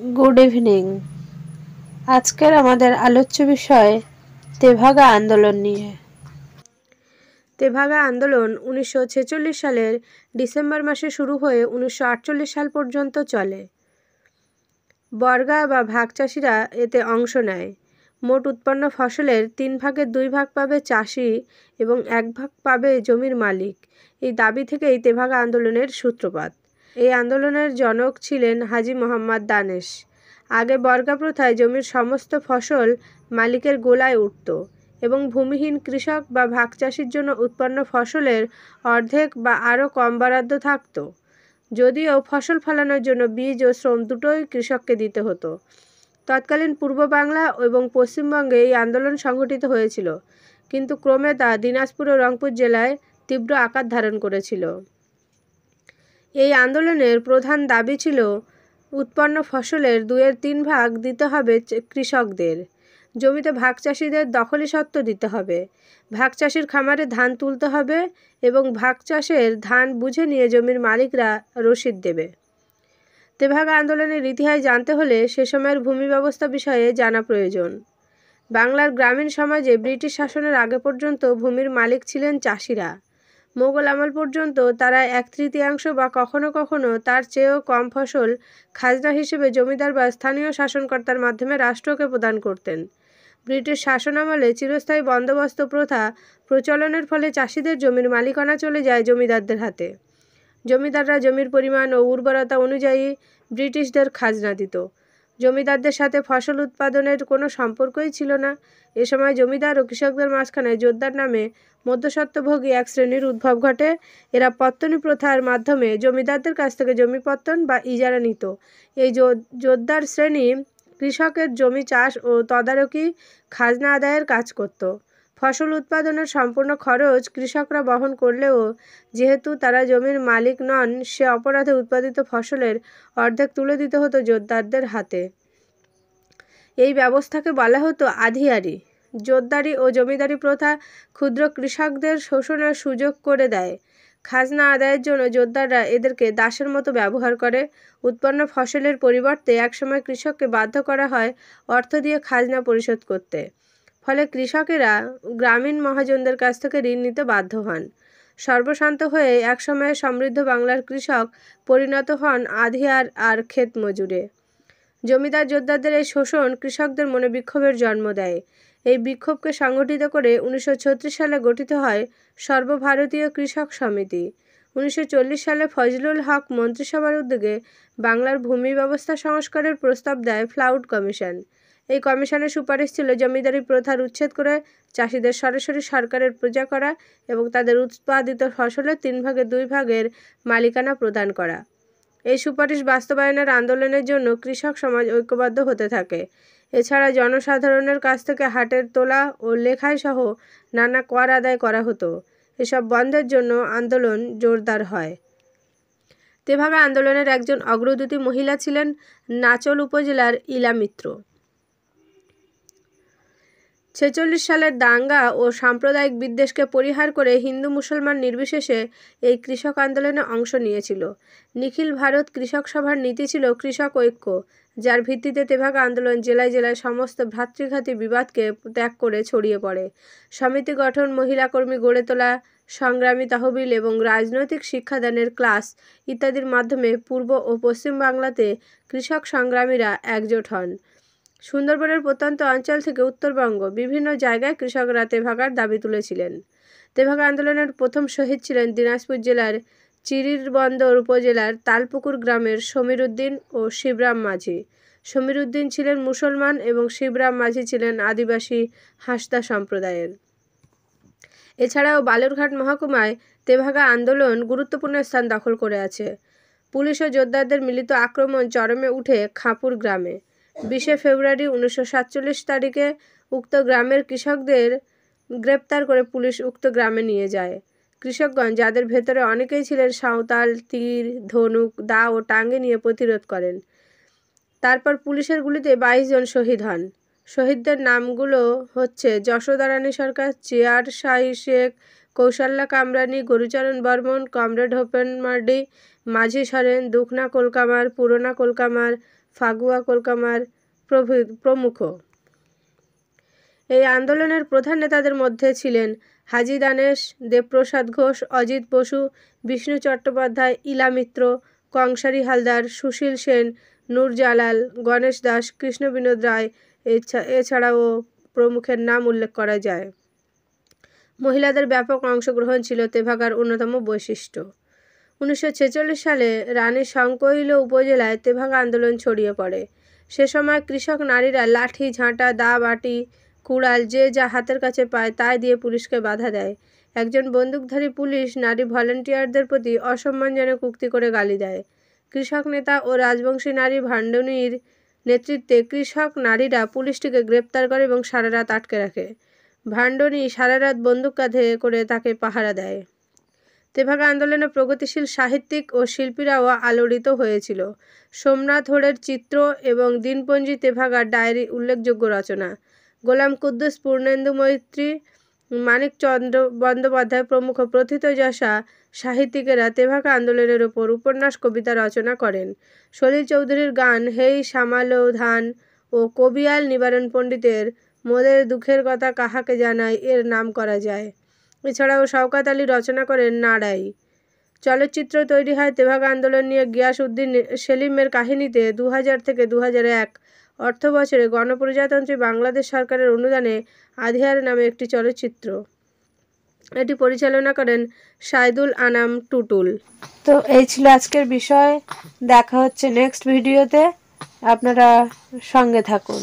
Good evening. আজকের আমাদের আলোচ্য বিষয় তেভাগা আন্দোলন নিয়ে। তেভাগা আন্দোলন 1946 সালের ডিসেম্বর মাসে শুরু হয়ে 1948 সাল পর্যন্ত চলে। বর্গা বা ভাগ চাষিরা এতে অংশ নেয়। মোট উৎপন্ন ফসলের 3 ভাগের 2 ভাগ পাবে চাষি এবং 1 ভাগ পাবে জমির মালিক। এই দাবি থেকেই তেভাগা আন্দোলনের সূত্রপাত। এই আন্দোলনের জনক ছিলেন হাজী মোহাম্মদ দানেশ। আগে বর্গা প্রথায় জমির সমস্ত ফসল মালিকের গোলায় উঠত এবং ভূমিহীন কৃষক বা ভাগ চাষির জন্য উৎপন্ন ফসলের অর্ধেক বা আরও কম বরাদ্দ থাকত। যদিও ফসল ফলানোর জন্য বীজ ও শ্রম দুটোই কৃষককে দিতে হতো। তৎকালীন পূর্ব বাংলা এবং পশ্চিমবঙ্গে এই আন্দোলন সংগঠিত হয়েছিল, কিন্তু ক্রমে তা দিনাজপুর ও রংপুর জেলায় তীব্র আকার ধারণ করেছিল। এই আন্দোলনের প্রধান দাবি ছিল উৎপন্ন ফসলের 2/3 ভাগ দিতে হবে কৃষকদের। জমিতে ভাগ চাষিদের দখলি সত্ত্ব দিতে হবে। ভাগ চাষির খামারে ধান তুলতে হবে এবং ভাগ চাষের ধান বুঝে নিয়ে জমির মালিকরা রসিদ দেবে। তেভাগা আন্দোলনের ইতিহাস জানতে হলে সে সময়ের ভূমি ব্যবস্থা বিষয়ে জানা প্রয়োজন। বাংলার গ্রামীণ সমাজে ব্রিটিশ শাসনের আগে পর্যন্ত ভূমির মালিক ছিলেন চাষিরা। মোগল আমল পর্যন্ত তারা 1/3 বা কখনো কখনো তার চেয়েও কম ফসল খাজনা হিসেবে জমিদার বা স্থানীয় শাসনকর্তার মাধ্যমে রাষ্ট্রকে প্রদান করতেন। ব্রিটিশ শাসনামলে চিরস্থায়ী বন্দোবস্ত প্রথা প্রচলনের ফলে চাষিদের জমির মালিকানা চলে যায় জমিদারদের হাতে। জমিদাররা জমির পরিমাণ ও উর্বরতা অনুযায়ী ব্রিটিশদের খাজনা দিত। জমিদারদের সাথে ফসল উৎপাদনের কোনো সম্পর্কই ছিল না। এ সময় জমিদার ও কৃষকদের মাঝখানে জোতদার নামে মধ্যস্বত্বভোগী এক শ্রেণীর উদ্ভব ঘটে। এরা পত্তনি প্রথার মাধ্যমে জমিদারদের কাছ থেকে জমি পত্তন বা ইজারা নিত। এই জোতদার শ্রেণী কৃষকের জমি চাষ ও তদারকি খাজনা আদায়ের কাজ করত। ফসল উৎপাদনের সম্পূর্ণ খরচ কৃষকরা বহন করলেও যেহেতু তারা জমির মালিক নন, সে অপরাধে উৎপাদিত ফসলের অর্ধেক তুলে দিতে হতো জোতদারদের হাতে। এই ব্যবস্থাকে বলা হতো আধিয়ারি। জোতদারি ও জমিদারি প্রথা ক্ষুদ্র কৃষকদের শোষণের সুযোগ করে দেয়। খাজনা আদায়ের জন্য জোতদাররা এদেরকে দাসের মতো ব্যবহার করে। উৎপন্ন ফসলের পরিবর্তে একসময় কৃষককে বাধ্য করা হয় অর্থ দিয়ে খাজনা পরিশোধ করতে। ফলে কৃষকেরা গ্রামীণ মহাজনদের কাছ থেকে ঋণ নিতে বাধ্য হন। সর্বশান্ত হয়ে একসময়ে সমৃদ্ধ বাংলার কৃষক পরিণত হন আধিয়ার আর ক্ষেত মজুরে। জমিদার জোতদারদের এই শোষণ কৃষকদের মনে বিক্ষোভের জন্ম দেয়। এই বিক্ষোভকে সংগঠিত করে 1936 সালে গঠিত হয় সর্বভারতীয় কৃষক সমিতি। 1940 সালে ফজলুল হক মন্ত্রিসভার উদ্যোগে বাংলার ভূমি ব্যবস্থা সংস্কারের প্রস্তাব দেয় ফ্লাউড কমিশন। এই কমিশনের সুপারিশ ছিল জমিদারি প্রথার উচ্ছেদ করে চাষিদের সরাসরি সরকারের প্রজা করা এবং তাদের উৎপাদিত ফসলের 3 ভাগের 2 ভাগের মালিকানা প্রদান করা। এই সুপারিশ বাস্তবায়নের আন্দোলনের জন্য কৃষক সমাজ ঐক্যবদ্ধ হতে থাকে। এছাড়া জনসাধারণের কাছ থেকে হাটের তোলা ও লেখাই সহ নানা কর আদায় করা হতো। এসব বন্ধের জন্য আন্দোলন জোরদার হয়। তেভাগা আন্দোলনের একজন অগ্রদূতী মহিলা ছিলেন নাচোল উপজেলার ইলা মিত্র। 46 সালের দাঙ্গা ও সাম্প্রদায়িক বিদ্বেষকে পরিহার করে হিন্দু মুসলমান নির্বিশেষে এই কৃষক আন্দোলনে অংশ নিয়েছিল। নিখিল ভারত কৃষক সভার নীতি ছিল কৃষক ঐক্য, যার ভিত্তিতে তেভাগা আন্দোলন জেলায় জেলায় সমস্ত ভ্রাতৃঘাতী বিবাদকে ত্যাগ করে ছড়িয়ে পড়ে। সমিতি গঠন, মহিলা কর্মী গড়ে তোলা, সংগ্রামী তহবিল এবং রাজনৈতিক শিক্ষাদানের ক্লাস ইত্যাদির মাধ্যমে পূর্ব ও পশ্চিম বাংলাতে কৃষক সংগ্রামীরা একজোট হন। সুন্দরবনের প্রত্যন্ত অঞ্চল থেকে উত্তরবঙ্গ বিভিন্ন জায়গায় কৃষকরা তেভাগার দাবি তুলেছিলেন। তেভাগা আন্দোলনের প্রথম শহীদ ছিলেন দিনাজপুর জেলার চিরিরবন্দর উপজেলার তালপুকুর গ্রামের সমীর উদ্দিন ও শিবরাম মাঝি। সমীর উদ্দিন ছিলেন মুসলমান এবং শিবরাম মাঝি ছিলেন আদিবাসী হাঁসদা সম্প্রদায়ের। এছাড়াও বালুরঘাট মহকুমায় তেভাগা আন্দোলন গুরুত্বপূর্ণ স্থান দখল করে আছে। পুলিশ ও যোদ্ধাদের মিলিত আক্রমণ চরমে উঠে খাঁপুর গ্রামে। 20 ফেব্রুয়ারি 1947 তারিখে উক্ত গ্রামের কৃষকদের গ্রেপ্তার করে পুলিশ উক্ত গ্রামে নিয়ে যায়। কৃষকগণ, যাদের ভেতরে অনেকেই ছিলেন সাঁওতাল, তীর, ধনুক, দা ও টাঙ্গি নিয়ে প্রতিরোধ করেন। তারপর পুলিশের গুলিতে 22 জন শহীদ হন। শহীদদের নামগুলো হচ্ছে যশোদা রানী সরকার, চেয়ার শাহী শেখ, কৌশল্যা কামরানী, গরুচরণ বর্মন, কমরেড হোপেন মার্ডি, মাঝি সরেন, দুখনা কলকামার, পুরোনা কলকামার, ফাগুয়া কলকামার প্রমুখ। এই আন্দোলনের প্রধান নেতাদের মধ্যে ছিলেন হাজি দানেশ, দেবপ্রসাদ ঘোষ, অজিত বসু, বিষ্ণু চট্টোপাধ্যায়, ইলা মিত্র, কংসারী হালদার, সুশীল সেন, নূরজালাল, গণেশ দাস, কৃষ্ণ বিনোদ রায় এছাড়াও প্রমুখের নাম উল্লেখ করা যায়। মহিলাদের ব্যাপক অংশগ্রহণ ছিল তেভাগার অন্যতম বৈশিষ্ট্য। 1946 সালে রানী শংকৈল উপজেলায় তেভাগা আন্দোলন ছড়িয়ে পড়ে। সে সময় কৃষক নারীরা লাঠি, ঝাঁটা, দা, বাটি, কুড়াল যে যা হাতের কাছে পায় তাই দিয়ে পুলিশকে বাধা দেয়। একজন বন্দুকধারী পুলিশ নারী ভলেন্টিয়ারদের প্রতি অসম্মানজনক উক্তি করে গালি দেয়। কৃষক নেতা ও রাজবংশী নারী ভান্ডনির নেতৃত্বে কৃষক নারীরা পুলিশটিকে গ্রেপ্তার করে এবং সারা রাত আটকে রাখে। ভান্ডনি সারা রাত বন্দুক কাঁধে করে তাকে পাহারা দেয়। তেভাগা আন্দোলনে প্রগতিশীল সাহিত্যিক ও শিল্পীরাও আলোড়িত হয়েছিল। সোমনাথ হোড়ের চিত্র এবং দিনপঞ্জি তেভাগার ডায়েরি উল্লেখযোগ্য রচনা। গোলাম কুদ্দুস, পূর্ণেন্দু মৈত্রী, মানিকচন্দ্র বন্দ্যোপাধ্যায় প্রমুখ প্রথিতযশা সাহিত্যিকেরা তেভাগা আন্দোলনের ওপর উপন্যাস, কবিতা রচনা করেন। সলিল চৌধুরীর গান হেই সামালো ধান ও কবিয়াল নিবারণ পণ্ডিতের মোদের দুঃখের কথা কাহাকে জানাই এর নাম করা যায়। এছাড়াও শওকত আলী রচনা করেন নাড়াই। চলচ্চিত্র তৈরি হয় তেভাগা আন্দোলন নিয়ে গিয়াস উদ্দিন সেলিমের কাহিনীতে। 2000 থেকে 2001 অর্থবছরে গণপ্রজাতন্ত্রী বাংলাদেশ সরকারের অনুদানে আধিয়ার নামে একটি চলচ্চিত্র। এটি পরিচালনা করেন সাইদুল আনাম টুটুল। তো এই ছিল আজকের বিষয়। দেখা হচ্ছে নেক্সট ভিডিওতে, আপনারা সঙ্গে থাকুন।